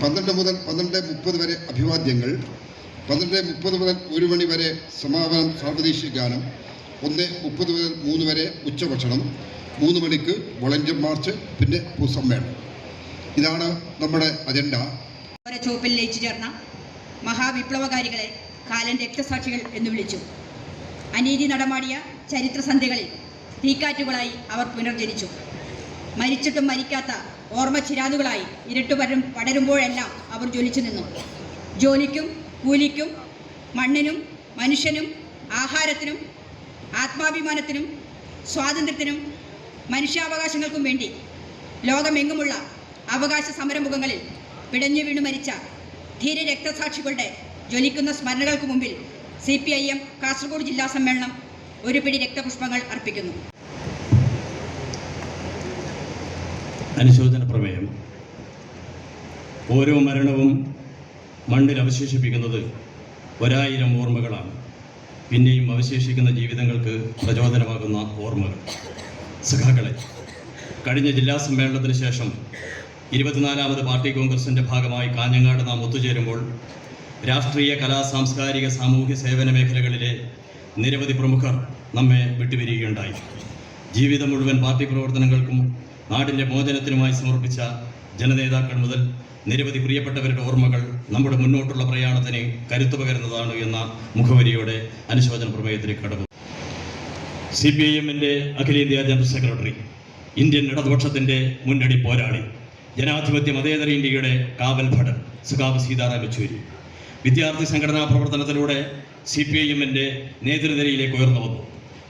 12 മുതൽ 12:30 വരെ അഭിവാദ്യങ്ങൾ, 12:30 മുതൽ 1 മണി വരെ സമാപനം സാർവദേശിക ഗാനം, 1:30 മുതൽ 3 വരെ ഉച്ചഭക്ഷണം, 3 മണിക്ക് വളണ്ടിയർ മാർച്ച്, പിന്നെ പൊതുസമ്മേളനം. ഇതാണ് നമ്മുടെ അജണ്ട. ചുവപ്പിൽ ലയിച്ചു ചേർന്ന മഹാവിപ്ലവകാരികളെ കാലൻ രക്തസാക്ഷികൾ എന്ന് വിളിച്ചു. അനീതി നടമാടിയ ചരിത്രസന്ധ്യകളിൽ തീക്കാറ്റുകളായി അവർ പുനർജനിച്ചു. മരിച്ചിട്ടും മരിക്കാത്ത ഓർമ്മ ചിരാതുകളായി ഇരുട്ട് പടരുമ്പോഴെല്ലാം അവർ ജ്വലിച്ചു നിന്നു. ജോലിക്കും കൂലിക്കും മണ്ണിനും മനുഷ്യനും ആഹാരത്തിനും ആത്മാഭിമാനത്തിനും സ്വാതന്ത്ര്യത്തിനും മനുഷ്യാവകാശങ്ങൾക്കും വേണ്ടി ലോകമെങ്ങുമുള്ള അവകാശ സമരമുഖങ്ങളിൽ പിടഞ്ഞു വീണു മരിച്ച ധീര രക്തസാക്ഷികളുടെ ജ്വലിക്കുന്ന സ്മരണകൾക്ക് മുമ്പിൽ CPIM കാസർഗോഡ് ജില്ലാ സമ്മേളനം ഒരു പിടി രക്തപുഷ്പങ്ങൾ അർപ്പിക്കുന്നു. അനുശോചന പ്രമേയം. ഓരോ മരണവും മണ്ണിൽ അവശേഷിപ്പിക്കുന്നത് 1000 ഓർമ്മകളാണ്. പിന്നെയും അവശേഷിക്കുന്ന ജീവിതങ്ങൾക്ക് പ്രചോദനമാകുന്ന ഓർമ്മകൾ. സഖാക്കളെ, കഴിഞ്ഞ ജില്ലാ സമ്മേളനത്തിന് ശേഷം 24ാമത് പാർട്ടി കോൺഗ്രസിൻ്റെ ഭാഗമായി കാഞ്ഞങ്ങാട് നാം ഒത്തുചേരുമ്പോൾ രാഷ്ട്രീയ, കലാ, സാംസ്കാരിക, സാമൂഹ്യ സേവന മേഖലകളിലെ നിരവധി പ്രമുഖർ നമ്മെ വിട്ടുപിരിയുകയുണ്ടായി. ജീവിതം മുഴുവൻ പാർട്ടി പ്രവർത്തനങ്ങൾക്കും നാടിൻ്റെ മോചനത്തിനുമായി സമർപ്പിച്ച ജനനേതാക്കൾ മുതൽ നിരവധി പ്രിയപ്പെട്ടവരുടെ ഓർമ്മകൾ നമ്മുടെ മുന്നോട്ടുള്ള പ്രയാണത്തിന് കരുത്തു പകരുന്നതാണ് എന്ന മുഖവരിയോടെ അനുശോചന പ്രമേയത്തിലേക്ക് കടന്നു. CPIM-ൻ്റെ അഖിലേന്ത്യാ ജനറൽ സെക്രട്ടറി, ഇന്ത്യൻ ഇടതുപക്ഷത്തിൻ്റെ മുന്നണി പോരാളി, ജനാധിപത്യ മതേതര ഇന്ത്യയുടെ കാവൽ ഭടൻ സഖാവ് സീതാറാം യെച്ചൂരി വിദ്യാർത്ഥി സംഘടനാ പ്രവർത്തനത്തിലൂടെ CPIM-ൻ്റെ നേതൃനിരയിലേക്ക് ഉയർന്നു വന്നു.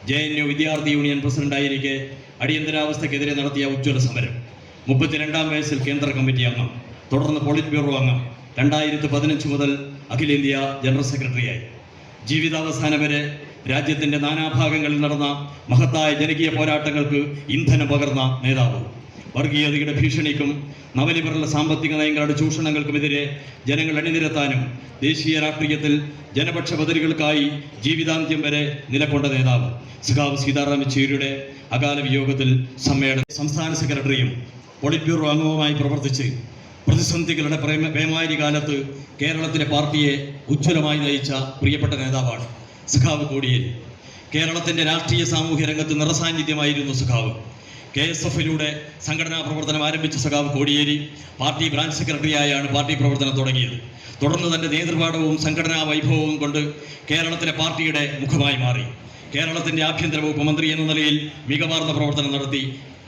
JNU വിദ്യാർത്ഥി യൂണിയൻ പ്രസിഡന്റായിരിക്കെ അടിയന്തരാവസ്ഥക്കെതിരെ നടത്തിയ ഉജ്ജ്വല സമരം, 32ാം വയസ്സിൽ കേന്ദ്ര കമ്മിറ്റി അംഗം, തുടർന്ന് പോളിറ്റ് ബ്യൂറോ അംഗം, 2015 മുതൽ അഖിലേന്ത്യാ ജനറൽ സെക്രട്ടറിയായി. ജീവിതാവസാനം വരെ രാജ്യത്തിൻ്റെ നാനാഭാഗങ്ങളിൽ നടന്ന മഹത്തായ ജനകീയ പോരാട്ടങ്ങൾക്ക് ഇന്ധനം പകർന്ന നേതാവ്. വർഗീയതയുടെ ഭീഷണിക്കും നവലിബറൽ സാമ്പത്തിക നയങ്ങളുടെ ചൂഷണങ്ങൾക്കുമെതിരെ ജനങ്ങൾ അണിനിരത്താനും ദേശീയ രാഷ്ട്രീയത്തിൽ ജനപക്ഷ ബദലുകൾക്കായി ജീവിതാന്ത്യം വരെ നിലകൊണ്ട നേതാവ് സഖാവ് സീതാറാം യെച്ചൂരിയുടെ അകാല വിയോഗത്തിൽ സംസ്ഥാന സെക്രട്ടറിയും പോളിറ്റ് ബ്യൂറോ അംഗവുമായി പ്രവർത്തിച്ച് പ്രതിസന്ധികളുടെ പേമാരി കാലത്ത് കേരളത്തിലെ പാർട്ടിയെ ഉജ്ജ്വലമായി നയിച്ച പ്രിയപ്പെട്ട നേതാവാണ് സഖാവ് കോടിയേരി. കേരളത്തിൻ്റെ രാഷ്ട്രീയ സാമൂഹ്യ രംഗത്ത് നിറസാന്നിധ്യമായിരുന്നു സഖാവ്. KSF-ലൂടെ സംഘടനാ പ്രവർത്തനം ആരംഭിച്ച സഖാവ് കോടിയേരി പാർട്ടി ബ്രാഞ്ച് സെക്രട്ടറിയായാണ് പാർട്ടി പ്രവർത്തനം തുടങ്ങിയത്. തുടർന്ന് തൻ്റെ നേതൃപാഠവും സംഘടനാ വൈഭവവും കൊണ്ട് കേരളത്തിലെ പാർട്ടിയുടെ മുഖമായി മാറി. കേരളത്തിൻ്റെ ആഭ്യന്തര വകുപ്പ് മന്ത്രി എന്ന നിലയിൽ മികവാർന്ന പ്രവർത്തനം നടത്തി.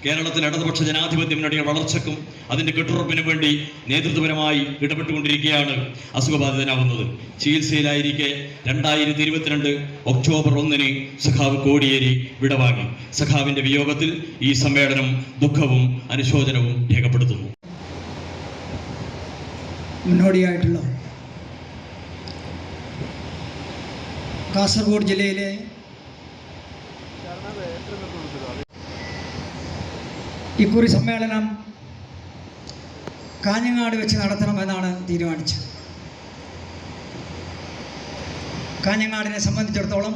കേരളത്തിലെ ഇടതുപക്ഷ ജനാധിപത്യ മുന്നണിയുടെ വളർച്ചയ്ക്കും അതിൻ്റെ കെട്ടുറപ്പിനും വേണ്ടി നേതൃത്വപരമായി ഇടപെട്ടുകൊണ്ടിരിക്കുകയാണ് അസുഖബാധിതനാവുന്നത്. ചികിത്സയിലായിരിക്കെ 2022 ഒക്ടോബർ 1 സഖാവ് കോടിയേരി വിടവാങ്ങി. സഖാവിൻ്റെ വിയോഗത്തിൽ ഈ സമ്മേളനം ദുഃഖവും അനുശോചനവും രേഖപ്പെടുത്തുന്നു. മുന്നോടിയായിട്ടുള്ള കാസർഗോഡ് ജില്ലയിലെ ഇക്കുറി സമ്മേളനം കാഞ്ഞങ്ങാട് വെച്ച് നടത്തണമെന്നാണ് തീരുമാനിച്ചത്. കാഞ്ഞങ്ങാടിനെ സംബന്ധിച്ചിടത്തോളം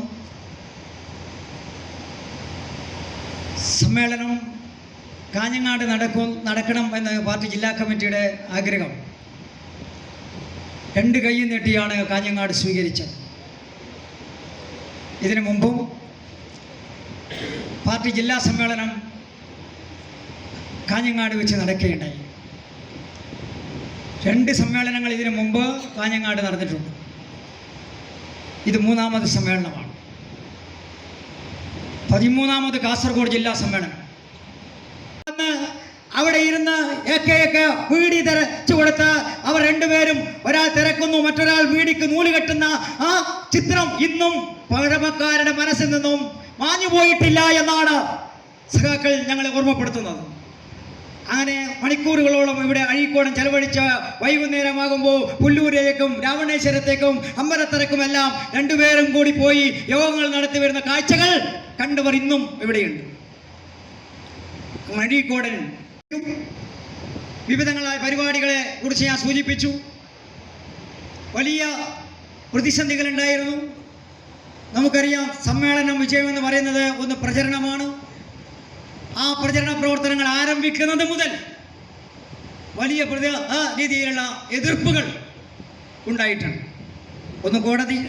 സമ്മേളനം കാഞ്ഞങ്ങാട് നടക്കണം എന്ന പാർട്ടി ജില്ലാ കമ്മിറ്റിയുടെ ആഗ്രഹം 2 കൈ നീട്ടിയാണ് കാഞ്ഞങ്ങാട് സ്വീകരിച്ചത്. ഇതിനു മുമ്പും പാർട്ടി ജില്ലാ സമ്മേളനം കാഞ്ഞങ്ങാട് വെച്ച് നടക്കുകയുണ്ടായി. 2 സമ്മേളനങ്ങൾ ഇതിനു മുമ്പ് കാഞ്ഞങ്ങാട് നടന്നിട്ടുണ്ട്. ഇത് 3ാമത് സമ്മേളനമാണ്. 13ാമത് കാസർഗോഡ് ജില്ലാ സമ്മേളനം. അവിടെ ഇരുന്ന് ഏക്കയൊക്കെ വീടി തിരച്ചു കൊടുത്ത് അവർ 2 പേരും, ഒരാൾ തിരക്കുന്നു, മറ്റൊരാൾ വീടിക്ക് നൂല് കെട്ടുന്ന ആ ചിത്രം ഇന്നും പഴമക്കാരുടെ മനസ്സിൽ നിന്നും മാഞ്ഞു പോയിട്ടില്ല എന്നാണ് സഖാക്കൾ ഞങ്ങളെ ഓർമ്മപ്പെടുത്തുന്നത്. അങ്ങനെ മണിക്കൂറുകളോളം ഇവിടെ അഴീക്കോടൻ ചെലവഴിച്ച വൈകുന്നേരമാകുമ്പോൾ പുല്ലൂരേക്കും രാവണേശ്വരത്തേക്കും അമ്പലത്തറക്കുമെല്ലാം 2 പേരും കൂടി പോയി യോഗങ്ങൾ നടത്തി വരുന്ന കാഴ്ചകൾ കണ്ടവർ ഇന്നും ഇവിടെയുണ്ട്. അഴീക്കോടൻ വിവിധങ്ങളായ പരിപാടികളെ കുറിച്ച് ഞാൻ സൂചിപ്പിച്ചു. വലിയ പ്രതിസന്ധികളുണ്ടായിരുന്നു. നമുക്കറിയാം, സമ്മേളനം വിജയമെന്ന് പറയുന്നത് ഒന്ന് പ്രചരണമാണ്. ആ പ്രചരണ പ്രവർത്തനങ്ങൾ ആരംഭിക്കുന്നത് മുതൽ വലിയ രീതിയിലുള്ള എതിർപ്പുകൾ ഉണ്ടായിട്ടുണ്ട്. ഒന്ന് കോടതി,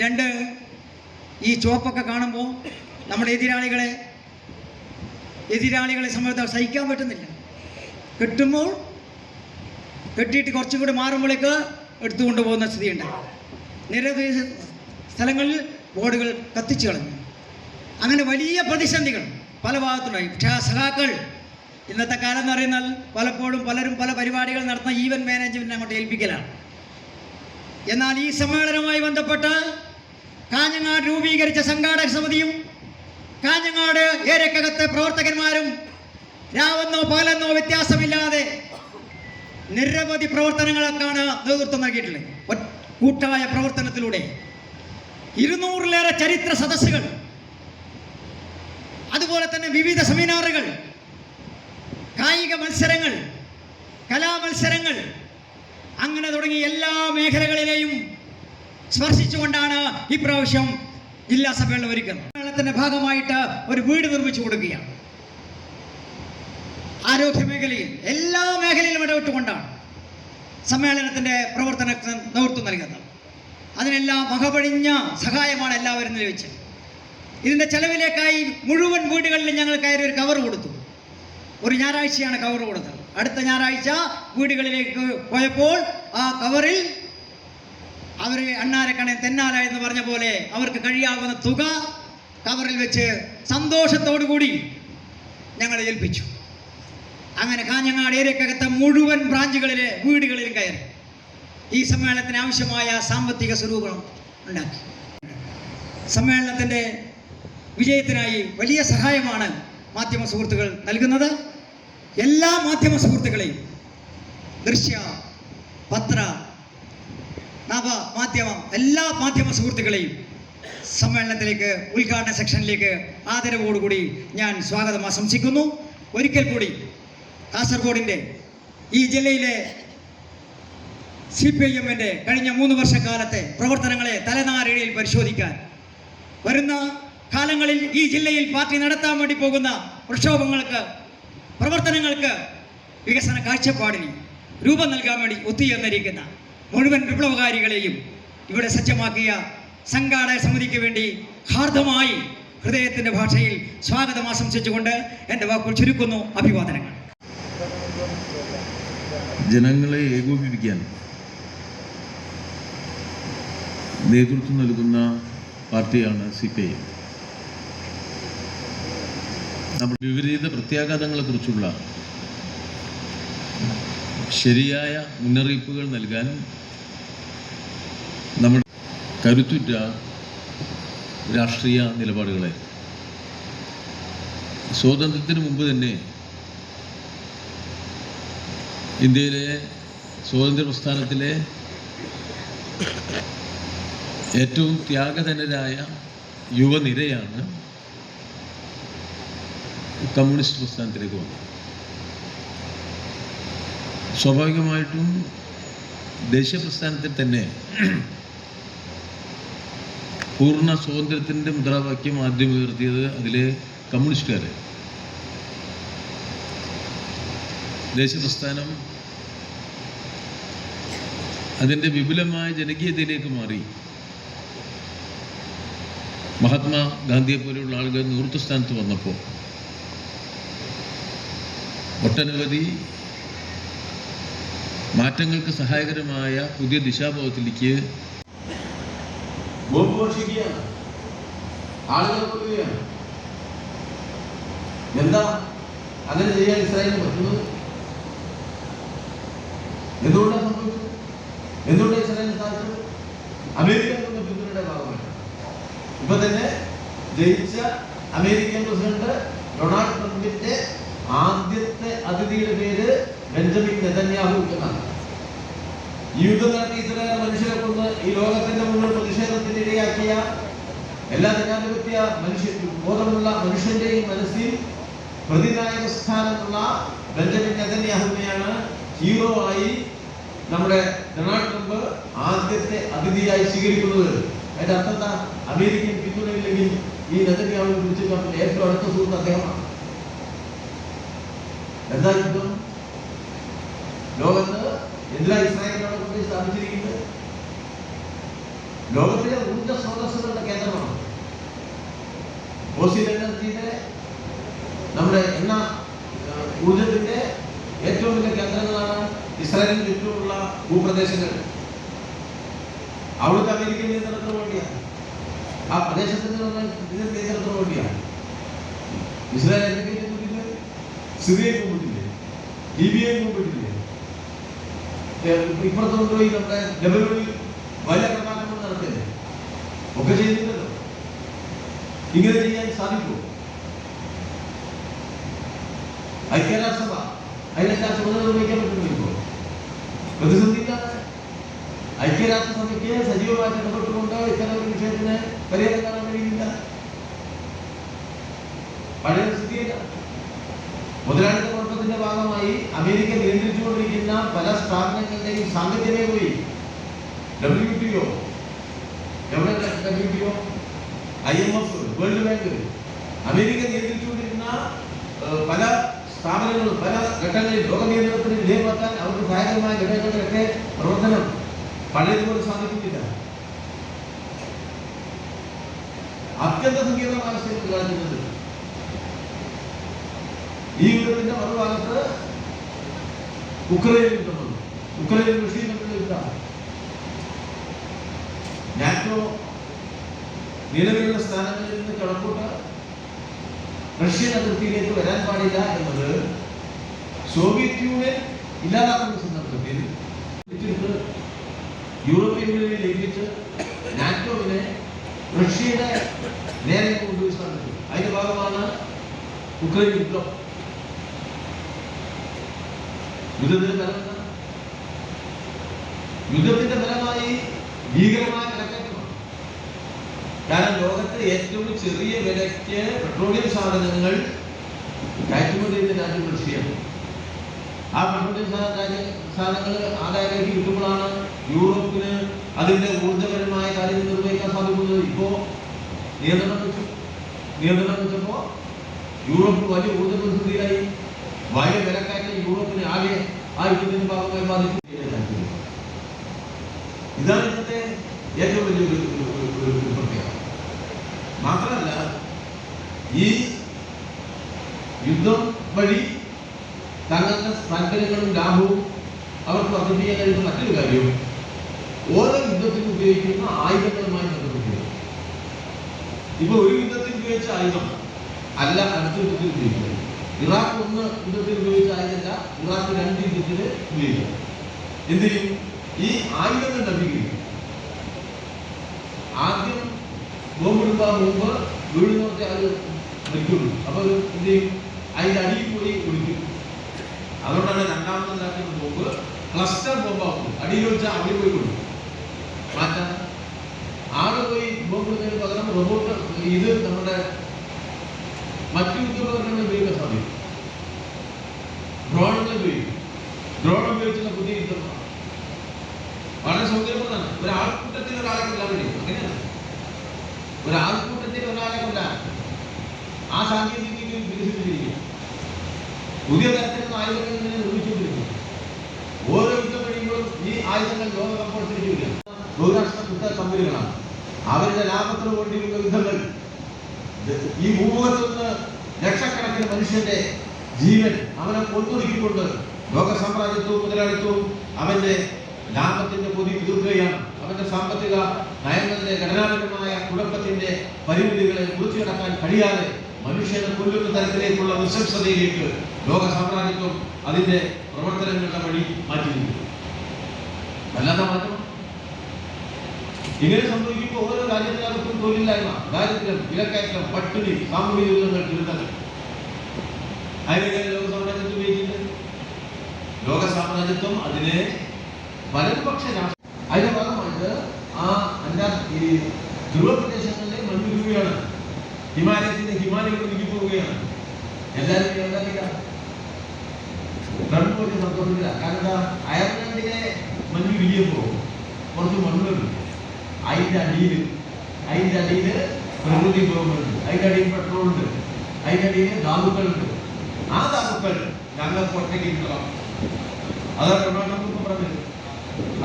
രണ്ട് ഈ ചുവപ്പൊക്കെ കാണുമ്പോൾ നമ്മുടെ എതിരാളികളെ സംബന്ധിച്ച് സഹിക്കാൻ പറ്റുന്നില്ല. കെട്ടുമ്പോൾ കെട്ടിയിട്ട് കുറച്ചും കൂടി മാറുമ്പോഴേക്ക് എടുത്തുകൊണ്ട് പോകുന്ന സ്ഥിതിയുണ്ട്. നിരവധി സ്ഥലങ്ങളിൽ ബോർഡുകൾ കത്തിച്ചു കളഞ്ഞു. അങ്ങനെ വലിയ പ്രതിസന്ധികൾ പല ഭാഗത്തുണ്ടായി. പക്ഷേ സഖാക്കൾ ഇന്നത്തെ കാലം എന്ന് പറയുന്നാൽ പലപ്പോഴും പലരും പല പരിപാടികൾ നടത്തുന്ന ഈവൻറ്റ് മാനേജ്മെൻറ്റിനെ അങ്ങോട്ട് ഏൽപ്പിക്കലാണ്. എന്നാൽ ഈ സമ്മേളനവുമായി ബന്ധപ്പെട്ട് കാഞ്ഞങ്ങാട് രൂപീകരിച്ച സംഘാടക സമിതിയും കാഞ്ഞങ്ങാട് ഏരിയക്കകത്തെ പ്രവർത്തകന്മാരും രാവെന്നോ പകലെന്നോ വ്യത്യാസമില്ലാതെ നിരവധി പ്രവർത്തനങ്ങൾക്കാണ് നേതൃത്വം നൽകിയിട്ടുള്ളത്. കൂട്ടായ പ്രവർത്തനത്തിലൂടെ 200-ലേറെ ചരിത്ര സദസ്സുകൾ, അതുപോലെ തന്നെ വിവിധ സെമിനാറുകൾ, കായിക മത്സരങ്ങൾ, കലാമത്സരങ്ങൾ, അങ്ങനെ തുടങ്ങി എല്ലാ മേഖലകളിലെയും സ്പർശിച്ചുകൊണ്ടാണ് ഇപ്രാവശ്യം ജില്ലാ സമ്മേളനം ഒരുക്കുന്നത്. സമ്മേളനത്തിന്റെ ഭാഗമായിട്ട് ഒരു വീട് നിർമ്മിച്ചു കൊടുക്കുകയാണ്. ആരോഗ്യ മേഖലയിൽ എല്ലാ മേഖലയിലും ഇടപെട്ടുകൊണ്ടാണ് സമ്മേളനത്തിന്റെ പ്രവർത്തനത്തിന് നേതൃത്വം നൽകുന്നത്. അതിനെല്ലാം വകപഴിഞ്ഞ സഹായമാണ് എല്ലാവരും ലഭിച്ചത്. ഇതിന്റെ ചെലവിലേക്കായി മുഴുവൻ വീടുകളിലും ഞങ്ങൾ കയറി ഒരു കവർ കൊടുത്തു. ഒരു ഞായറാഴ്ചയാണ് കവർ കൊടുത്തത്. അടുത്ത ഞായറാഴ്ച വീടുകളിലേക്ക് പോയപ്പോൾ ആ കവറിൽ അവർ അണ്ണാരക്കണേ തെന്നാല എന്ന് പറഞ്ഞ പോലെ അവർക്ക് കഴിയാവുന്ന തുക കവറിൽ വെച്ച് സന്തോഷത്തോടു കൂടി ഞങ്ങൾ ഏൽപ്പിച്ചു. അങ്ങനെ കാഞ്ഞങ്ങാട് ഏരിയക്കകത്തെ മുഴുവൻ ബ്രാഞ്ചുകളിലെ വീടുകളിലും കയറി ഈ സമ്മേളനത്തിന് ആവശ്യമായ സാമ്പത്തിക സ്വരൂപം ഉണ്ടാക്കി. സമ്മേളനത്തിൻ്റെ വിജയത്തിനായി വലിയ സഹായമാണ് മാധ്യമ സുഹൃത്തുക്കൾ നൽകുന്നത്. എല്ലാ മാധ്യമ സുഹൃത്തുക്കളെയും, ദൃശ്യ, പത്ര, നവ മാധ്യമം, എല്ലാ മാധ്യമ സുഹൃത്തുക്കളെയും സമ്മേളനത്തിലേക്ക്, ഉദ്ഘാടന സെക്ഷനിലേക്ക് ആദരവോടുകൂടി ഞാൻ സ്വാഗതം ആശംസിക്കുന്നു. ഒരിക്കൽ കൂടി കാസർഗോഡിൻ്റെ ഈ ജില്ലയിലെ CPIM-ന്റെ കഴിഞ്ഞ 3 വർഷക്കാലത്തെ പ്രവർത്തനങ്ങളെ തലനാരിഴയിൽ പരിശോധിക്കാൻ, വരുന്ന കാലങ്ങളിൽ ഈ ജില്ലയിൽ പാർട്ടി നടത്താൻ വേണ്ടി പോകുന്ന പ്രക്ഷോഭങ്ങൾക്ക്, പ്രവർത്തനങ്ങൾക്ക്, വികസന കാഴ്ചപ്പാടിന് രൂപം നൽകാൻ വേണ്ടി ഒത്തുചേർന്നിരിക്കുന്ന മുഴുവൻ വിപ്ലവകാരികളെയും ഇവിടെ സജ്ജമാക്കിയ സംഘാടക സമിതിക്ക് വേണ്ടി ഹാർദമായി ഹൃദയത്തിൻ്റെ ഭാഷയിൽ സ്വാഗതം ആശംസിച്ചുകൊണ്ട് എൻ്റെ വാക്കുകൾ ചുരുക്കുന്നു. അഭിവാദനങ്ങൾ. ജനങ്ങളെ ഏകോപിപ്പിക്കാൻ നേതൃത്വം നൽകുന്ന പാർട്ടിയാണ് CPIM. നമ്മുടെ വിപരീത പ്രത്യാഘാതങ്ങളെക്കുറിച്ചുള്ള ശരിയായ മുന്നറിയിപ്പുകൾ നൽകാൻ നമ്മൾ കരുത്തുറ്റ രാഷ്ട്രീയ നിലപാടുകളെ സ്വാതന്ത്ര്യത്തിന് മുമ്പ് തന്നെ ഇന്ത്യയിലെ സ്വാതന്ത്ര്യ പ്രസ്ഥാനത്തിലെ ഏറ്റവും ത്യാഗധനരായ യുവനിരയാണ് കമ്മ്യൂണിസ്റ്റ് പ്രസ്ഥാനത്തിലേക്ക് വന്നത്. സ്വാഭാവികമായിട്ടും ദേശീയ പ്രസ്ഥാനത്തിൽ തന്നെ പൂർണ്ണ സ്വാതന്ത്ര്യത്തിൻ്റെ മുദ്രാവാക്യം ആദ്യം ഉയർത്തിയത് അതിലെ കമ്മ്യൂണിസ്റ്റുകാരെ. ദേശീയ പ്രസ്ഥാനം അതിൻ്റെ വിപുലമായ ജനകീയതയിലേക്ക് മാറി. മഹാത്മാഗാന്ധിയെ പോലെയുള്ള ആളുകൾ നേതൃത്വസ്ഥാനത്ത് വന്നപ്പോൾ ഒട്ടനവധി മാറ്റങ്ങൾക്ക് സഹായകരമായ പുതിയ ദിശാബോധത്തിലേക്ക് ആളുകൾ കൊല്ലുകയാണ്. എന്താ അങ്ങനെ ചെയ്യാൻ ഇസ്രായേലിന് പറ്റുന്നത്? എന്തുകൊണ്ടാണ് സംഭവിച്ചത്? എന്തുകൊണ്ടാണ് ഇസ്രായേലിന് സാധിച്ചത്? അമേരിക്കൻ പിന്തുണയുടെ ഭാഗമായിട്ട് ഇപ്പൊ തന്നെ ജയിച്ച അമേരിക്കൻ പ്രസിഡന്റ് ഡൊണാൾഡ് ട്രംപിന്റെ ആദ്യത്തെ അതിഥിയുടെ പേര് ബെഞ്ചമിൻ നെതന്യാഹു എന്നാണ്. ഈ യുദ്ധം നടത്തി ഇത്രയേറെ മനുഷ്യരെ കൊന്ന് ഈ ലോകത്തിന്റെ മുഴുവൻ പ്രതിഷേധത്തിന് ഇടയാക്കിയ എല്ലാ ജനാധിപത്യ ബോധമുള്ള മനുഷ്യന്റെയും മനസ്സിൽ പ്രതിനായക സ്ഥാനത്തുള്ള ബെഞ്ചമിൻ നെതന്യാഹുവിനെയാണ് ഹീറോ ആയി നമ്മുടെ ഡൊണാൾഡ് ട്രംപ് ആദ്യത്തെ അതിഥിയായി സ്വീകരിക്കുന്നത്. അതിന്റെ അർത്ഥം എന്താ? അമേരിക്കൻ പിന്തുണയില്ലെങ്കിൽ ഈ നെതന്യാഹുവിനെ കുറിച്ച് ഏറ്റവും അടുത്ത സുഹൃത്ത് അദ്ദേഹമാണ്. എന്താ യുദ്ധം? ലോകത്ത് എന്തിനാ ഇസ്രായേലിനോട് കൊണ്ട് സ്ഥാപിച്ചിരിക്കുന്നത്? ലോകത്തിലെ ഊർജ സ്രോതസ്സുകളുടെ കേന്ദ്രമാണ്. ഫോസിൽ എനർജിയുടെ നമ്മുടെ എണ്ണ ഊർജത്തിന്റെ ഏറ്റവും വലിയ കേന്ദ്രങ്ങളാണ് ഇസ്രായേലിന് ചുറ്റുമുള്ള ഭൂപ്രദേശങ്ങൾ. അവിടുത്തെ അമേരിക്കൻ നിയന്ത്രണത്തിന് വേണ്ടിയാണ്, ആ പ്രദേശത്തിന്റെ നിയന്ത്രണത്തിന് വേണ്ടിയാണ്. ഇസ്രായേൽ എന്തൊക്കെ ചെയ്തിട്ടില്ലേ? സിറിയയിൽ കൊണ്ടിട്ടില്ലേ? ലിബിയയിൽ കൊണ്ടിട്ടില്ലേ? ഇപ്പുറത്ത് കൊണ്ടുപോയി നമ്മുടെ ലെബനോണിൽ വലിയ പ്രധാനങ്ങൾ നടത്തില്ലേ? ഒക്കെ ചെയ്യുന്നില്ലല്ലോ. ഇങ്ങനെ ചെയ്യാൻ സാധിക്കുമോ? ഐക്യരാഷ്ട്രസഭ അതിനെല്ലാ ചുമതല നിർവഹിക്കാൻ പറ്റുമോ? ഇപ്പോൾ പ്രതിസന്ധിക്കാണ്. ഐക്യരാഷ്ട്രസഭയ്ക്ക് സജീവമായിട്ട് ഇടപെട്ടുകൊണ്ട് ഇത്തരം ഒരു വിഷയത്തിന് പരിഹാരം കാണാൻ കഴിയില്ല. പഴയ സ്ഥിതിയില്ല. മുതലാളിത്ത കുഴപ്പത്തിന്റെ ഭാഗമായി അമേരിക്ക നിയന്ത്രിച്ചുകൊണ്ടിരിക്കുന്ന പല സ്ഥാപനങ്ങളുടെയും സാങ്കത്യമേ പോയി. WTO, എവിടെ WTO, IMF, world bank, America നിയന്ത്രിച്ചുകൊണ്ടിരുന്ന പല സ്ഥാപനങ്ങളും പല ഘട്ടങ്ങളിൽ ലോക നിയന്ത്രണത്തിന് വിധേയമാക്കാൻ അവർക്ക് സഹായകമായ ഘടകങ്ങളുടെയൊക്കെ പ്രവർത്തനം പഴയതുപോലെ സാധിക്കുന്നില്ല. അത്യന്ത സങ്കീർണമായ അവസ്ഥയിൽ കാണിക്കുന്നത്. ഈ യുദ്ധത്തിന്റെ മറുഭാഗത്ത് ഉക്രൈൻ യുദ്ധം വന്നു. ഉക്രൈൻ റഷ്യയും തമ്മിലുള്ള യുദ്ധമാണ്. നാറ്റോ നിലവിലുള്ള സ്ഥാനങ്ങളിൽ നിന്ന് കിടക്കൂട്ട് റഷ്യൻ അതിർത്തിയിലേക്ക് വരാൻ പാടില്ല എന്നത് സോവിയറ്റ് യൂണിയൻ ഇല്ലാതാക്കുന്ന സന്ദർഭത്തിൽ യൂറോപ്യൻ യൂണിയനെ ലംഘിച്ച് നാറ്റോവിനെ റഷ്യയുടെ നേരെ കൊണ്ടുപോയി സ്ഥാപിച്ചു. അതിന്റെ ഭാഗമാണ് ഉക്രൈൻ യുദ്ധം. യുദ്ധത്തിന്റെ ഫലമായി ഭീകരമായ വിലക്കയറ്റമാണ്. കാരണം ലോകത്തെ ഏറ്റവും ചെറിയ വിലയ്ക്ക് പെട്രോളിയം സാധനങ്ങൾ കയറ്റുമതി ചെയ്യുന്ന രാജ്യം റഷ്യയാണ്. ആ പെട്രോളിയം സാധനങ്ങൾ ആദായത്തിലേക്ക് കിട്ടുമ്പോഴാണ് യൂറോപ്പിന് അതിന്റെ ഊർജ്ജപരമായ കാര്യങ്ങൾ നിർവഹിക്കാൻ സാധിക്കുന്നത്. ഇപ്പോ നിയന്ത്രണം വെച്ചപ്പോ യൂറോപ്പ് വലിയ ഊർജ്ജ പ്രതിസന്ധിയിലായി. വലിയ വിലക്കയറ്റം യൂറോപ്പിനെ ആകെ ആ യുദ്ധത്തിന്റെ ഭാഗമായി ബാധിച്ചു. ഇതാണ് ഇന്നത്തെ ഏറ്റവും വലിയൊരു പ്രത്യേകത. മാത്രമല്ല, ഈ യുദ്ധം വഴി തങ്ങളുടെ താല്പര്യങ്ങളും ലാഭവും അവർക്ക് വർദ്ധിപ്പിക്കാൻ കഴിയുന്ന മറ്റൊരു കാര്യവും ഓരോ യുദ്ധത്തിന് ഉപയോഗിക്കുന്ന ആയുധങ്ങളുമായി ബന്ധപ്പെട്ടിരിക്കുന്നു. ഇപ്പൊ ഒരു യുദ്ധത്തിൽ ഉപയോഗിച്ച ആയുധം അല്ല അടുത്ത യുദ്ധത്തിൽ ഉപയോഗിക്കുന്നത്. ഇറാഖ് ഒന്ന് യുദ്ധത്തിൽ ഉപയോഗിച്ച ആയുധമല്ല, ഇറാഖ് 2 യുദ്ധത്തിൽ ഉപയോഗിക്കാം. എന്തിനും ഈ ആയുധങ്ങൾ നവീകരിക്കും. ആദ്യം ബോംബിടുമ്പോൾ മുമ്പ് വീഴുന്നൊക്കെ അത് മരിക്കുള്ളൂ. അപ്പൊ എന്ത് ചെയ്യും? അതിന്റെ അടിയിൽ പോയി ഒളിക്കും. അതുകൊണ്ടാണ് രണ്ടാമതുണ്ടാക്കിയ ബോംബ് ക്ലസ്റ്റർ ബോംബാകുന്നത്. അടിയിൽ വെച്ചാൽ അവിടെ പോയി കൊടുക്കും. മാറ്റാൻ ആള് പോയി ബോംബിടുന്നതിന് പകരം റോബോട്ട് ഇത് നമ്മുടെ മറ്റു യുദ്ധോപകരണങ്ങൾ ഉപയോഗിക്കാൻ സാധിക്കും. ഡ്രോണുകൾ ഉപയോഗിക്കും. ഡ്രോൺ ഉപയോഗിച്ചുള്ള പുതിയ യുദ്ധമാണ്. വളരെ സൗകര്യപ്രദമാണ്. ഒരാൾക്കൂട്ടത്തിൽ ഒരാളെ കൊല്ലാൻ കഴിയും. അങ്ങനെയാണ് ഒരാൾക്കൂട്ടത്തിൽ ഒരാളെ കൊല്ലാൻ ആ സാങ്കേതിക വികസിപ്പിച്ചിരിക്കും. പുതിയ തരത്തിലുള്ള ആയുധങ്ങൾ ഇങ്ങനെ നിർമ്മിച്ചുകൊണ്ടിരിക്കും. ഓരോ യുദ്ധം കഴിയുമ്പോഴും ഈ ആയുധങ്ങൾ ലോക കമ്പോളത്തിലേക്ക് ബഹുരാഷ്ട്ര യുദ്ധ കമ്പനികളാണ്. അവരുടെ ലാഭത്തിന് വേണ്ടിയുള്ള യുദ്ധങ്ങൾ ഈ ഭൂമുഖത്ത് നിന്ന് ലക്ഷക്കണക്കിന് മനുഷ്യന്റെ ജീവൻ അവനെ കൊന്നൊടുക്കിക്കൊണ്ട് ലോക സാമ്രാജ്യത്വവും മുതലാളിത്വവും അവന്റെ ലാഭത്തിന്റെ പൊതി എതിർക്കുകയാണ്. അവന്റെ സാമ്പത്തിക നയങ്ങളുടെ ഘടനാപരമായ കുഴപ്പത്തിന്റെ പരിമിതികളെ കുറിച്ചു കിടക്കാൻ കഴിയാതെ മനുഷ്യനെ കൊല്ലുന്ന തരത്തിലേക്കുള്ള നിശബ്ദതയിലേക്ക് ലോക സാമ്രാജ്യത്വം അതിന്റെ പ്രവർത്തനങ്ങളുടെ വഴി മാറ്റിയിരിക്കുന്നു. അല്ലാത്ത മാറ്റം ഇങ്ങനെ സംഭവിക്കുമ്പോൾ ഓരോ രാജ്യത്തിനകത്തും തൊഴിലില്ലായ്മ, ദാരിദ്ര്യം, വിലക്കയറ്റം, പട്ടിണി, സാമൂഹിക ദുരിതങ്ങൾ, ദുരിതങ്ങൾ. അതിനെ ലോക സാമ്രാജ്യത്വം ഉപയോഗിക്കുന്നത്. ലോക സാമ്രാജ്യത്വം അതിനെ വലതുപക്ഷ രാഷ്ട്രം അതിന്റെ ഭാഗമായിട്ട് ഈ ധ്രുവ പ്രദേശങ്ങളിലെ മഞ്ഞുരുകയാണ്. ഹിമാലയത്തിന്റെ ഹിമാലയങ്ങൾ നീങ്ങിപ്പോവുകയാണ്. എല്ലാവരും എന്താ ട്രംപ് വലിയ സന്തോഷത്തില്ല. കാരണം അയർലൻഡിലെ മഞ്ഞുരുകിയപ്പോ കുറച്ച് മണ്ണുണ്ട്. അതിന്റെ അടിയിൽ പ്രകൃതി വിഭവങ്ങളുണ്ട്. അതിന്റെ അടിയിൽ പെട്രോൾ ഉണ്ട്. അതിന്റെ അടിയിൽ ധാതുക്കളുണ്ട്. ആ ധാതുക്കൾ ഞങ്ങൾക്ക് ഒറ്റയ്ക്ക് കിട്ടണം. അതാണ് ഡൊണാൾഡ് ട്രംപ് പറഞ്ഞത്.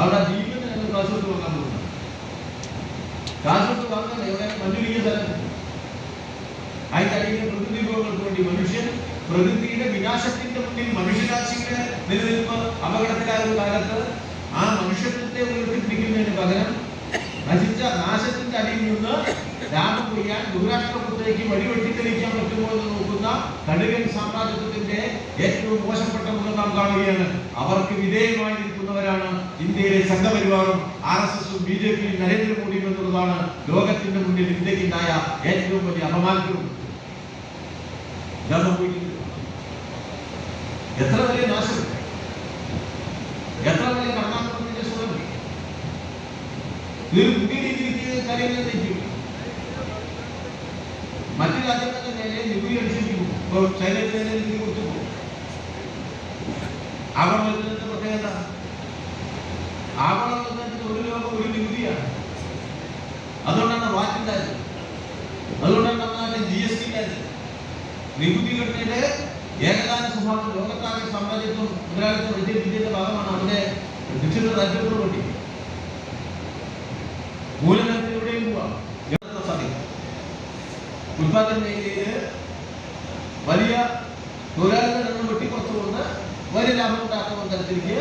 അവിടെ ജീവന് ഞങ്ങൾ കാശ് കൊടുത്ത് വാങ്ങാൻ പോകുന്നത്. കാശ് കൊടുത്ത് വാങ്ങാൻ എവിടെ മഞ്ഞുരിക്കുന്ന സ്ഥലം അതിന്റെ പ്രകൃതി വിഭവങ്ങൾക്ക് വേണ്ടി മനുഷ്യൻ പ്രകൃതിയുടെ വിനാശത്തിന്റെ മുന്നിൽ മനുഷ്യരാശിയുടെ നിലനിൽപ്പ് അപകടത്തിലായ കാലത്ത് ആ മനുഷ്യത്വത്തെ ഉയർത്തിപ്പിടിക്കുന്നതിന് പകരം നശിച്ച നാശത്തിന്റെ അടിയിൽ നിന്ന് ലാഭം കൊയ്യാൻ ബഹുരാഷ്ട്രപുത്രയ്ക്ക് വഴിവെട്ടിത്തെളിക്കാൻ പറ്റുമോ എന്ന് നോക്കുന്ന കടുകൻ സാമ്രാജ്യത്വത്തിന്റെ ഏറ്റവും മോശപ്പെട്ട മുഖം നാം കാണുകയാണ്. അവർക്ക് വിധേയമായി നിൽക്കുന്നവരാണ് ഇന്ത്യയിലെ സംഘപരിവാറും RSSഉം BJPയും നരേന്ദ്രമോദിയും എന്നുള്ളതാണ് ലോകത്തിന്റെ മുന്നിൽ ഇന്ത്യക്കുണ്ടായ ഏറ്റവും വലിയ അപമാനവും. എത്ര വലിയ നാശം, എത്ര വലിയ കർണാടകത്തിന്റെ സുഖം. ഇതൊരു പുതിയ രീതിയിലേക്ക് കാര്യങ്ങൾ നയിക്കും. മറ്റു രാജ്യങ്ങളുടെ നേരെ നികുതി അടിച്ചിരിക്കും. ഇപ്പോൾ ചൈനയുടെ നേരെ നികുതി കൊടുത്തു പോകും. ആഗോളവൽക്കരണത്തിന്റെ പ്രത്യേകത ആഗോളവൽക്കരണത്തിന് ഒരു ലോകം ഒരു നികുതിയാണ്. അതുകൊണ്ടാണ് വാറ്റ് ഉണ്ടായത്, അതുകൊണ്ടാണ് നമ്മുടെ GST ഉണ്ടായത്. നികുതികളുടെ ഏകദാന സ്വഭാവം ലോകത്താകെ സാമ്രാജ്യത്വം മുതലാളിത്ത വിദ്യയുടെ ഭാഗമാണ്. അവിടെ നിശ്ചിത രാജ്യത്തോട് വേണ്ടി മൂലധനത്തിന് എവിടെയും പോവാം സാധിക്കും. ഉത്പാദന മേഖലയിൽ വലിയ തൊഴിലാളികളുടെ എണ്ണം വെട്ടിക്കുറച്ചുകൊണ്ട് വലിയ ലാഭം ഉണ്ടാക്കുന്ന തരത്തിലേക്ക്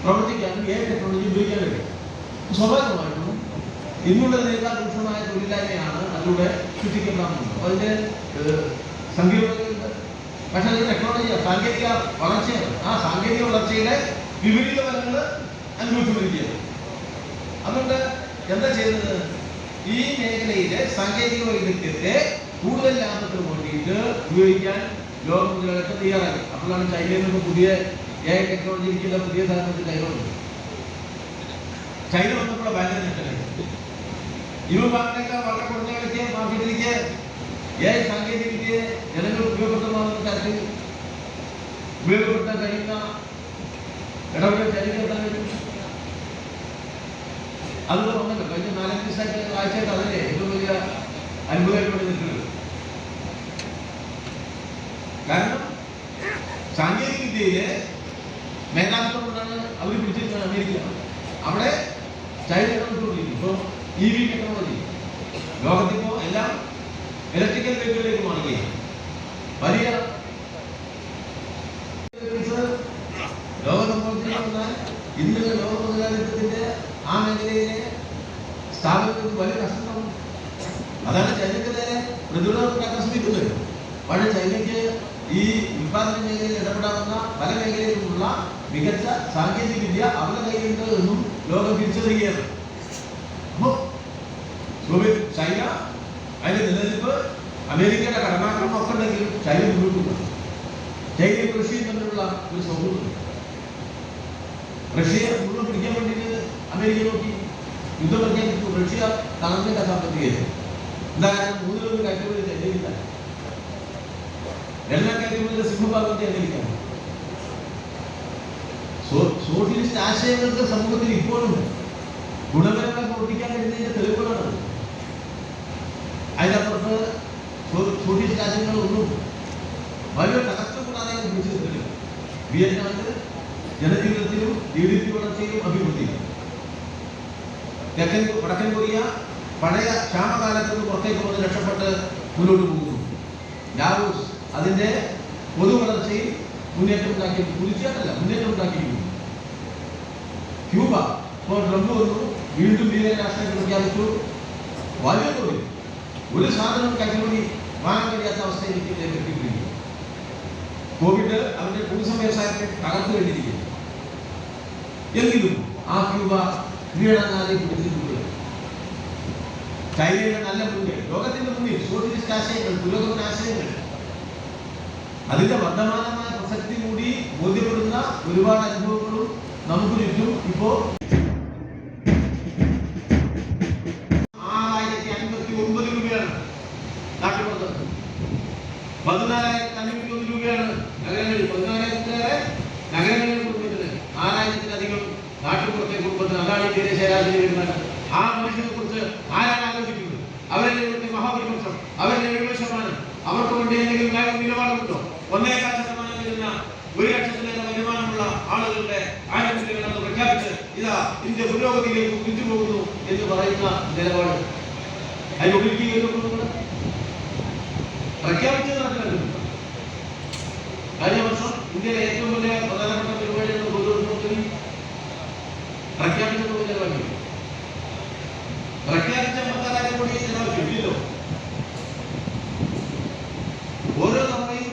പ്രവർത്തിക്കാനും ടെക്നോളജി ഉപയോഗിക്കാൻ കഴിയും. സ്വാഭാവികമായിട്ടും ഇന്നുള്ളതിനേക്കാൾ രൂക്ഷമായ തൊഴിലില്ലായ്മയാണ് അതിലൂടെ സൃഷ്ടിക്കപ്പെടാറുണ്ട്. അതിന്റെ സങ്കീർണതയുണ്ട്. പക്ഷെ അത് ടെക്നോളജിയാണ്, സാങ്കേതിക വളർച്ചയാണ്. ആ സാങ്കേതിക വളർച്ചയുടെ വിപരീത ഫലങ്ങൾ അനുഭവിച്ചുകൊണ്ടിരിക്കുകയാണ്. അതുകൊണ്ട് എന്താ ചെയ്യുന്നത്? ഈ മേഖലയിലെ സാങ്കേതിക വൈദഗ്ധ്യത്തെ കൂടുതൽ ലാഭത്തിന് വേണ്ടിയിട്ട് ഉപയോഗിക്കാൻ ലോക മുതലാളിത്തം തയ്യാറായി. അപ്പോഴാണ് ചൈനയിൽ നിന്ന് പുതിയ ടെക്നോളജിക്കുള്ള പുതിയ സാധനത്തിൽ കൈകൊണ്ടത്. ചൈന വന്നപ്പോൾ ഭയങ്കര നെറ്റലായി. ഇവ ബാങ്കിനേക്കാൾ വളരെ കുറഞ്ഞ വിലയ്ക്ക് മാർക്കറ്റിലേക്ക് സാങ്കേതിക വിദ്യയെ ജനങ്ങൾ ഉപയോഗപ്രദമാകുന്ന തരത്തിൽ ഉപയോഗപ്പെടുത്താൻ കഴിയുന്ന ഇടപെടൽ ചൈനയ്ക്കെത്താൻ കഴിയും. അതുപോലെ വന്നല്ലോ കഴിഞ്ഞ 4-5 ദിവസമായിട്ട് ആഴ്ചയായിട്ട് അതിനെ ഏറ്റവും വലിയ അത്ഭുതമായിട്ട് നിൽക്കുന്നത്. കാരണം സാങ്കേതിക വിദ്യയിലെ മേധാവിത്വം കൊണ്ടാണ് അവർ പിടിച്ചിരിക്കുന്നത് അമേരിക്ക. അവിടെ ചൈന ഇടപെട്ടുകൊണ്ടിരിക്കും. ഇപ്പോൾ EV ടെക്നോളജി ലോകത്തിപ്പോ എല്ലാം ഇലക്ട്രിക്കൽ വെഹിക്കിളിലേക്ക് മാറുകയാണ്. വലിയ ലോകസമ്പത്തിൽ വന്നാൽ ഇന്ന് ലോക മുതലാളിത്തത്തിന്റെ ആ മേഖലയിലെ സ്ഥാപനത്തിന് വലിയ നഷ്ടം. അതാണ് ചൈനയ്ക്ക് നേരെ പ്രതിരോധം ഉണ്ടാക്കാൻ ശ്രമിക്കുന്നത്. പക്ഷേ ചൈനയ്ക്ക് ഈ ഉത്പാദന മേഖലയിൽ ഇടപെടാവുന്ന പല മേഖലയിലുമുള്ള മികച്ച സാങ്കേതിക വിദ്യ അവരുടെ കയ്യിലുണ്ട് എന്നും ലോകം തിരിച്ചറിയുകയാണ്. അപ്പോ ചൈന അതിന്റെ നിലനിൽപ്പ് അമേരിക്കയുടെ കടമാക്രമണം ഒക്കെ ഉണ്ടെങ്കിലും ചൈന മുന്നോട്ട്. ചൈനയും റഷ്യയും തമ്മിലുള്ള ഒരു സൗഹൃദം. റഷ്യയെ മുഴുവൻ പിടിക്കാൻ വേണ്ടിയിട്ട് അമേരിക്ക നോക്കി യുദ്ധം പ്രഖ്യാപിച്ചു. റഷ്യ തളർന്നില്ല സാമ്പത്തികത. എന്താ കാരണം? 3 കയറ്റുമതി ചൈനയില്ല. എല്ലാ കയറ്റുമതിയുടെ സിംഹഭാഗം ചൈനയിലാണ്. സോഷ്യലിസ്റ്റ് ആശയങ്ങൾക്ക് സമൂഹത്തിൽ ഇപ്പോഴും ഗുണപരമായി പ്രവർത്തിക്കാൻ കഴിയുന്നതിന്റെ തെളിവുകളാണ്. അതിനപ്പുറത്ത് സോഷ്യലിസ്റ്റ് രാജ്യങ്ങളൊന്നും വലിയ തകർച്ച കൂടാതെ പിടിച്ചിട്ടില്ല. വിയറ്റ്നാമിൽ ജനജീവിതത്തിലും GDP വളർച്ചയിലും അഭിവൃദ്ധിയും. വടക്കൻ കൊറിയ പഴയ ക്ഷാമകാലത്ത് നിന്ന് പുറത്തേക്ക് വന്ന് രക്ഷപ്പെട്ട് മുന്നോട്ട് പോകുന്നു. ലാവോസ് അതിന്റെ പൊതു വളർച്ചയിൽ മുന്നേറ്റം ഉണ്ടാക്കി, കുതിച്ചാട്ടല്ല മുന്നേറ്റം ഉണ്ടാക്കിയിരിക്കുന്നു. ക്യൂബ ഇപ്പോൾ ട്രംപ് വന്നു, വീണ്ടും രാഷ്ട്രീയം പ്രഖ്യാപിച്ചു. വലിയ തോതിൽ ഒരു സാധനം കയറ്റുമതി വാങ്ങാൻ കഴിയാത്ത അവസ്ഥയിലേക്ക് എത്തിയിരിക്കുന്നു. കോവിഡ് അവരുടെ ടൂറിസം വ്യവസായത്തെ തകർത്തു കഴിഞ്ഞിരിക്കുന്നു. എങ്കിലും ആ ക്യൂബ കീഴടങ്ങാതെ പിടിച്ചിട്ടുണ്ട്. ചൈനയുടെ നല്ല മുന്നിൽ, ലോകത്തിന്റെ മുന്നിൽ സോഷ്യലിസ്റ്റ് ആശയങ്ങൾ, പുരോഗമന ആശയങ്ങൾ, അതിന്റെ വർദ്ധമാനമായ പ്രസക്തി കൂടി ബോധ്യപ്പെടുന്ന ഒരുപാട് അനുഭവങ്ങളും നമുക്ക് ചുറ്റും ഇപ്പോ 6059 രൂപയാണ് നാട്ടുപുറത്ത്, 14,501 രൂപയാണ് നഗരങ്ങളിൽ. 14,000 നഗരങ്ങളിലെ കുടുംബത്തിന്, 6,000-ലധികം നാട്ടുപുറത്തെ കുടുംബത്തിന്. അതാണ് ഇന്ത്യയിലെ ശരാശരി വരുമാനം. ആ മനുഷ്യനെ കുറിച്ച് ആരാണ് ആലോചിക്കുന്നത്? അവരുടെ ഇവിടുത്തെ മഹാഭൂരിപക്ഷം, അവരുടെ 70%, അവർക്ക് വേണ്ടി എന്തെങ്കിലും നിലപാടുണ്ടോ? 1.4% വരുന്ന 1 ലക്ഷത്തിലേറെ വരുമാനമുള്ള ആളുകൾ ആളുകളുടെ ആനുകൂല്യങ്ങളെന്ന് പ്രഖ്യാപിച്ച് ഇതാ ഇന്ത്യ പുരോഗതിയിലേക്ക് കുതിച്ചുപോകുന്നു എന്ന് പറയുന്ന നിലപാട് അതിനുള്ളിൽ പ്രഖ്യാപിച്ചത് നടപ്പിലാക്കുന്നു. കഴിഞ്ഞ വർഷം ഇന്ത്യയിലെ ഏറ്റവും വലിയ പ്രധാനപ്പെട്ട പരിപാടിയാണ് പൊതുപ്രവർത്തനം പ്രഖ്യാപിച്ചത് നിലവാക്കി പ്രഖ്യാപിച്ച 56,000 കോടി ചെലവാക്കിയില്ലല്ലോ. ഓരോ തവണയും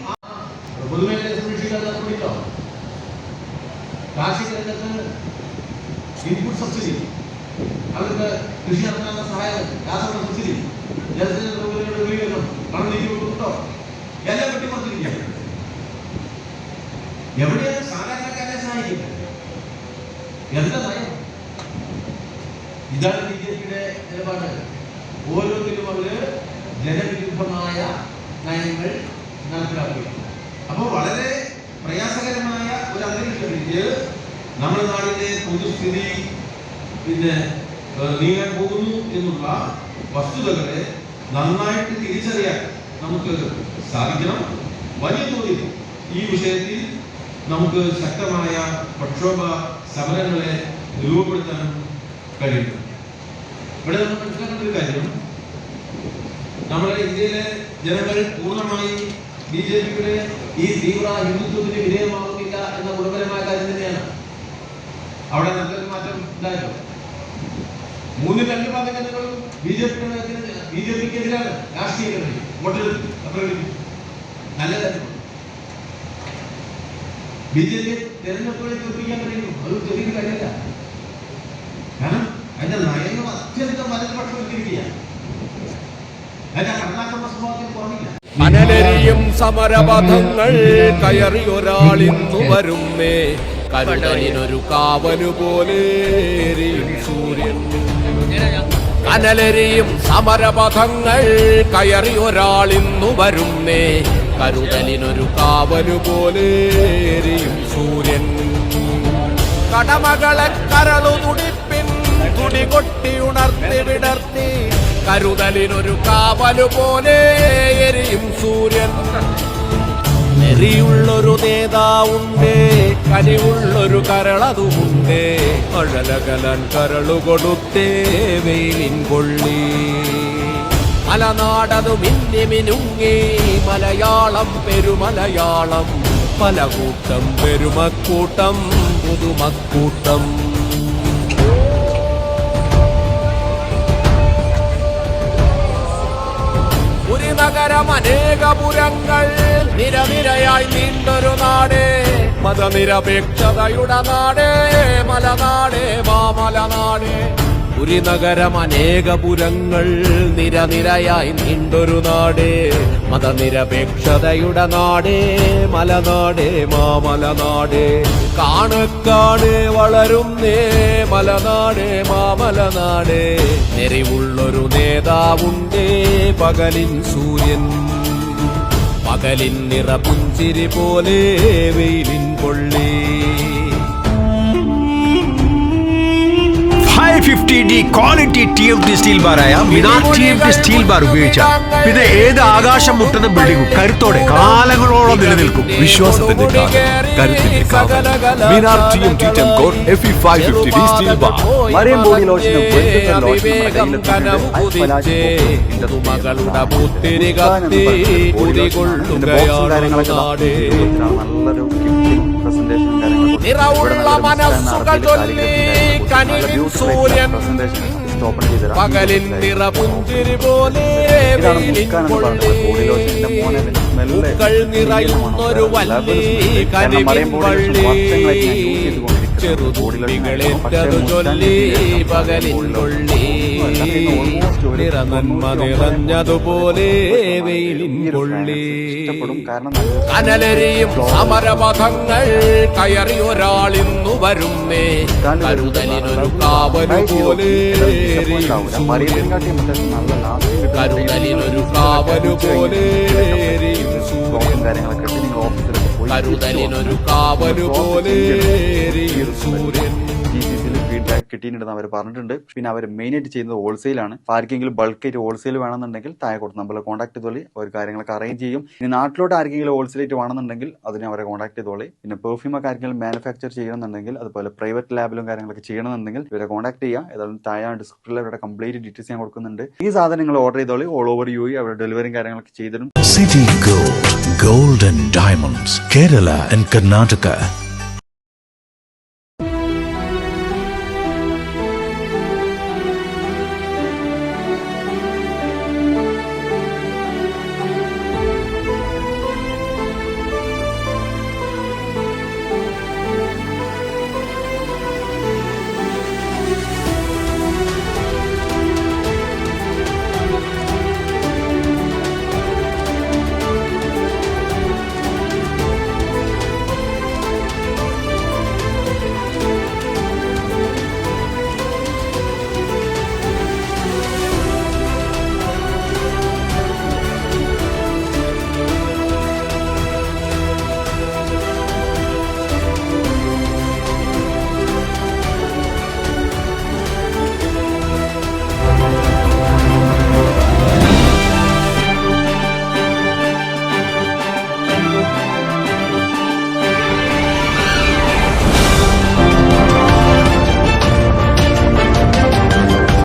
പൊതുമേഖലയെ സംരക്ഷിക്കാൻ കൂടിയിട്ടോ കാർഷിക രംഗത്ത് ഇൻപുട്ട് സബ്സിഡി, അവർക്ക് കൃഷി നടത്താനുള്ള സഹായം, രാസവള സബ്സിഡി, ജലസേചന സൗകര്യങ്ങളുടെ ഉപയോഗം, പണം നീക്കി കൊടുക്കുന്നുണ്ടോ? എല്ലാം വെട്ടിക്കൊണ്ടിരിക്കുകയാണ്. എവിടെയാണ് സാധാരണക്കാരെ സഹായിക്കുന്നത്? എന്താ നയം? ഇതാണ് BJPയുടെ നിലപാട്. ഓരോന്നിലും അവര് ജനവിരുദ്ധമായ നയങ്ങൾ നടപ്പിലാക്കുക. അപ്പോൾ വളരെ പ്രയാസകരമായ ഒരു അന്തരീക്ഷത്തിൽ നമ്മുടെ നാടിന്റെ പൊതുസ്ഥിതി നീങ്ങാൻ പോകുന്നു എന്നുള്ള വസ്തുതകളെ നന്നായിട്ട് തിരിച്ചറിയാൻ നമുക്ക് സാധിക്കണം. വലിയ തോതിൽ ഈ വിഷയത്തിൽ നമുക്ക് ശക്തമായ പ്രക്ഷോഭ സമരങ്ങളെ രൂപപ്പെടുത്താൻ കഴിയും. ഇവിടെ നമ്മൾ മനസ്സിലാക്കേണ്ട ഒരു കാര്യം, നമ്മുടെ ഇന്ത്യയിലെ ജനങ്ങൾ പൂർണ്ണമായി BJPയുടെ ഈ തീവ്ര ഹിന്ദുത്വത്തിന് വിധേയമാകുന്നില്ല എന്ന ഗുണപരമായ കാര്യം തന്നെയാണ്. അവിടെ നല്ലൊരു മാറ്റം ഉണ്ടായല്ലോ. 2 പാർലമെന്റുകളും BJPക്കെതിരാണ് രാഷ്ട്രീയമായി വോട്ടെടുപ്പ്. നല്ല കാര്യമാണ്. BJP തെരഞ്ഞെടുപ്പുകളെ തോൽപ്പിക്കാൻ കഴിയുന്നു. അത് ചെറിയ കാര്യമില്ല. കാരണം അതിന്റെ നയങ്ങൾ അത്യന്തം വലതുപക്ഷവൽക്കരിക്കുകയാണ്. അതിന്റെ കടലാക്രമണ സ്വഭാവത്തിൽ കുറവില്ല. അനലരിയും സമരപഥങ്ങൾ കയറിയൊരാളിന്നു വരുന്നേ, കരുതലിനൊരു കാവലു പോലെ സൂര്യൻ. അനലരിയും സമരപഥങ്ങൾ കയറിയൊരാളിന്നു വരുന്നേ, കരുതലിനൊരു കാവലു പോലെ സൂര്യൻ. കടമകളെ കരളു തുടിപ്പിൻ തുടികൊട്ടി ഉണർത്തി വിടർത്തി, കരുതലിനൊരു കാവലു പോലെ എരിയും സൂര്യൻ. നെറിയുള്ളൊരു നേതാവുണ്ടേ, കനിവുള്ളൊരു കരളതുമുണ്ടേ, അഴലകലൻ കരളു കൊടുത്തേ വെയിലിൻ കൊള്ളി. മലനാടതു മിന്നി മിനുങ്ങി മലയാളം പെരുമലയാളം, പലകൂട്ടം പെരുമക്കൂട്ടം പുതുമക്കൂട്ടം. നഗരം അനേകപുരങ്ങൾ നിരനിരയായി നീണ്ടൊരു നാട്, മതനിരപേക്ഷതയുടെ നാട്, മലനാട് മാമലനാട്. ഒരു നഗരം അനേകപുരങ്ങൾ നിരനിരയായി നീണ്ടൊരു നാട്, മതനിരപേക്ഷതയുടെ നാട്, മലനാട് മാമലനാട്. കാണക്കാട് വളരുന്നേ മലനാട് മാമലനാട്, നെറിവുള്ളൊരു നേതാവുണ്ടേ പകലിൻ സൂര്യൻ. പകലിൻ നിറപുഞ്ചിരി പോലെ വെയിലിൻ കൊള്ളി. 550D ക്വാളിറ്റി TFT സ്റ്റീൽ ബാറായ മിനാർ TFT സ്റ്റീൽ ബാർ ഉപയോഗിച്ചാൽ ഇത് ഏത് ആകാശം മുട്ടുന്ന ബിൽഡിംഗും കരുത്തോടെ കാലങ്ങളോളം നിലനിൽക്കും. വിശ്വാസത്തിന്റെ കരുത്തിന്റെ കാവൽ. Minar TMT tempcore FE 550D steel bar. Mariyam body lotion നിറവുള്ള മനസ്സുകൾ ചൊല്ലി കനിവിൻ സൂര്യൻ. പകലിൻ നിറപുഞ്ചിരി പോലെ പൂക്കൾ നിറയുന്നൊരു വല്ലി കനിവിൻ വള്ളി. ചെറുതുള്ളികളേറ്റതു ചൊല്ലി പകലിൻ കൊള്ളി. നിറനന്മ നിറഞ്ഞതുപോലെ വെയിലിൻ കൊള്ളി. കനലരിയും സമരപഥങ്ങൾ കയറി ഒരാളിന്നു വരുന്നേ, കരുതലിനൊരു കാവലു പോലെ കരുതലിനൊരു കാവലു പോലെ കരുതലിനൊരു കാവലു പോലെ സൂര്യൻ. കാര്യങ്ങളൊക്കെ കിട്ടിയിട്ടുണ്ടെന്ന് അവർ പറഞ്ഞിട്ടുണ്ട്. പിന്നെ അവർ മെയിനായിട്ട് ചെയ്യുന്നത് ഹോൾസെയിലാണ്. അപ്പോൾ ആർക്കെങ്കിലും ബൾക്കായിട്ട് ഹോൾസെയിൽ വേണമെന്നുണ്ടെങ്കിൽ താഴെ കൊടുത്ത് നമ്മളെ കോൺടാക്ട് ചെയ്തോളി, അവർ കാര്യങ്ങളൊക്കെ അറേഞ്ച് ചെയ്യും. ഇനി നാട്ടിലോട്ട് ആർക്കെങ്കിലും ഹോൾസെയിലായിട്ട് വേണമെന്നുണ്ടെങ്കിൽ അതിനെ അവരെ കോൺടാക്ട് ചെയ്തോളി. പിന്നെ പെർഫ്യൂമൊക്കെ ആർക്കെങ്കിലും മാനുഫാക്ചർ ചെയ്യണമെന്നുണ്ടെങ്കിൽ അതുപോലെ പ്രൈവറ്റ് ലാബിലും കാര്യങ്ങളൊക്കെ ചെയ്യണമെന്നുണ്ടെങ്കിൽ ഇവരെ കോൺടാക്ട് ചെയ്യുക. ഏതായാലും താഴെ ഡിസ്ക്രിപ്ഷനിൽ അവരുടെ കംപ്ലീറ്റ് ഡീറ്റെയിൽസ് ഞാൻ കൊടുക്കുന്നുണ്ട്. ഈ സാധനങ്ങൾ ഓർഡർ ചെയ്തോളി, ഓൾ ഓവർ യു എ അവരുടെ ഡെലിവറിയും കാര്യങ്ങളൊക്കെ ചെയ്തിടും. City Gold, Gold and Diamonds, Kerala and Karnataka.